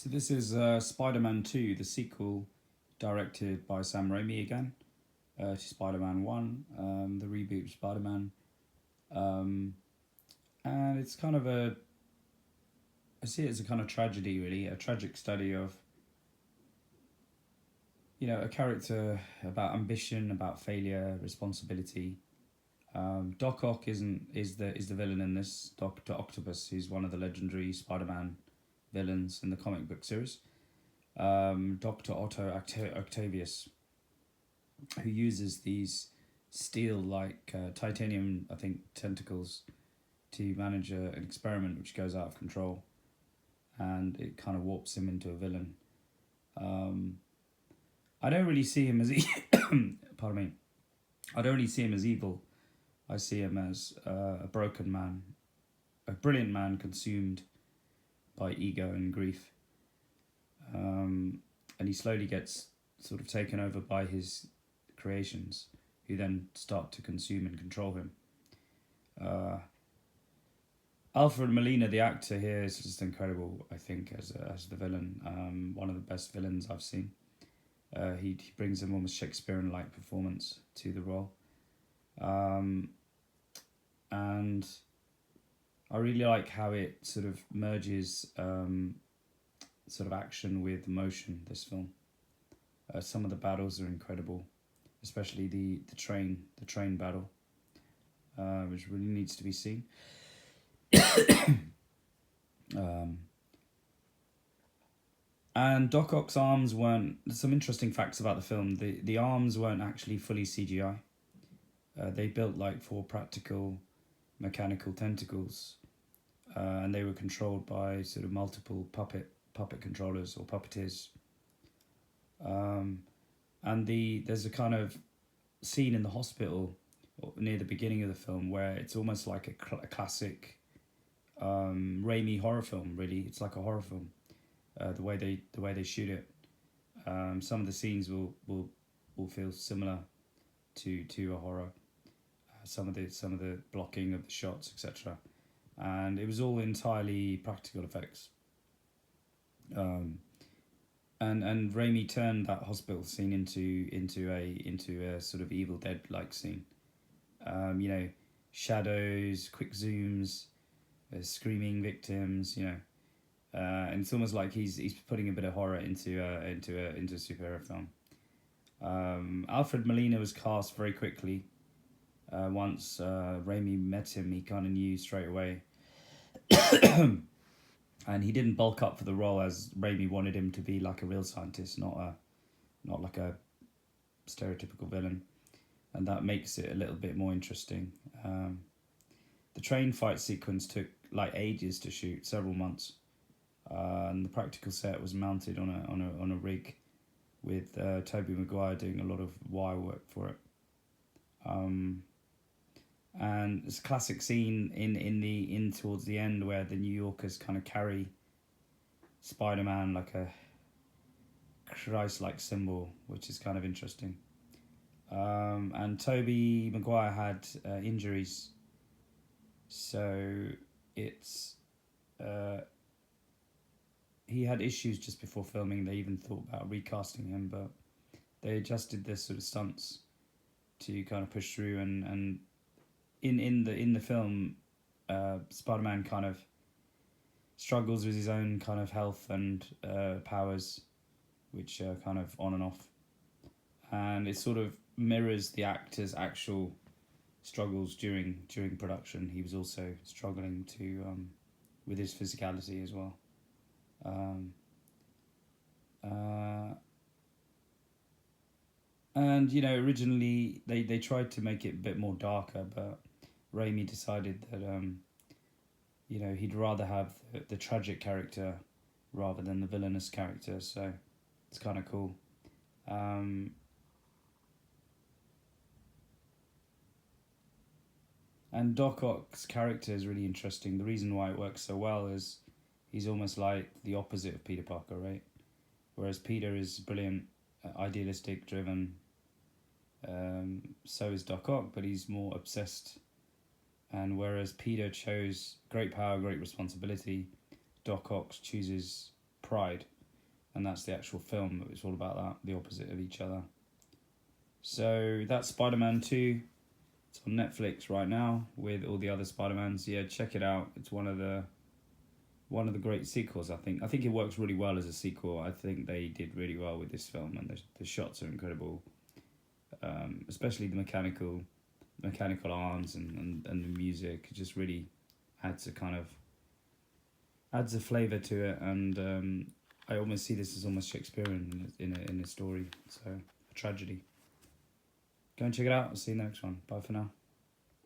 So this is Spider-Man 2, the sequel, directed by Sam Raimi again, to Spider-Man 1, the reboot of Spider-Man. And it's kind of I see it as a kind of tragedy, really, a tragic study of, a character about ambition, about failure, responsibility. Doc Ock is the villain in this. Dr. Octopus, who's one of the legendary Spider-Man villains in the comic book series. Dr. Otto Octavius, who uses these steel-like titanium, I think, tentacles to manage an experiment which goes out of control, and it kind of warps him into a villain. I don't really see him as pardon me. I don't really see him as evil. I see him as a broken man, a brilliant man consumed by ego and grief. And he slowly gets sort of taken over by his creations, who then start to consume and control him. Alfred Molina, the actor here, is just incredible, I think, as the villain. One of the best villains I've seen. He brings an almost Shakespearean-like performance to the role. And I really like how it sort of merges sort of action with emotion, this film. Some of the battles are incredible, especially the train battle, which really needs to be seen. And Doc Ock's arms weren't... Some interesting facts about the film. The arms weren't actually fully CGI. They built like 4 practical mechanical tentacles, and they were controlled by sort of multiple puppet controllers or puppeteers. And there's a kind of scene in the hospital near the beginning of the film where it's almost like a classic Raimi horror film. Really, it's like a horror film. The way they shoot it. Some of the scenes will feel similar to a horror. Some of the blocking of the shots, etc. And it was all entirely practical effects. And Raimi turned that hospital scene into a sort of Evil Dead like scene. Shadows, quick zooms, screaming victims. And it's almost like he's putting a bit of horror into a superhero film. Alfred Molina was cast very quickly. Once Raimi met him, he kind of knew straight away. And he didn't bulk up for the role, as Raimi wanted him to be like a real scientist, not like a stereotypical villain. And that makes it a little bit more interesting. The train fight sequence took like ages to shoot, several months. And the practical set was mounted on a rig with Tobey Maguire doing a lot of wire work for it. And it's a classic scene in towards the end where the New Yorkers kind of carry Spider-Man like a Christ-like symbol, which is kind of interesting. And Tobey Maguire had injuries, so it's he had issues just before filming. They even thought about recasting him, but they adjusted their sort of stunts to kind of push through. And in the film, Spider-Man kind of struggles with his own kind of health and powers, which are kind of on and off, and it sort of mirrors the actor's actual struggles during production. He was also struggling with his physicality as well. And originally they tried to make it a bit more darker, but Raimi decided that he'd rather have the tragic character rather than the villainous character, so it's kind of cool. And Doc Ock's character is really interesting. The reason why it works so well is he's almost like the opposite of Peter Parker, right? Whereas Peter is brilliant, idealistic, driven. So is Doc Ock, but he's more obsessed. And whereas Peter chose great power, great responsibility, Doc Ock chooses pride and that's the actual film. It's all about that, the opposite of each other. So that's Spider-Man 2. It's on Netflix right now with all the other Spider-Mans. Yeah, check it out. It's one of the great sequels, I think. I think it works really well as a sequel. I think they did really well with this film, and the shots are incredible. Especially the mechanical arms and the music. It just really adds a flavour to it, and I almost see this as almost Shakespearean in a story. So, a tragedy. Go and check it out. I'll see you in the next one. Bye for now.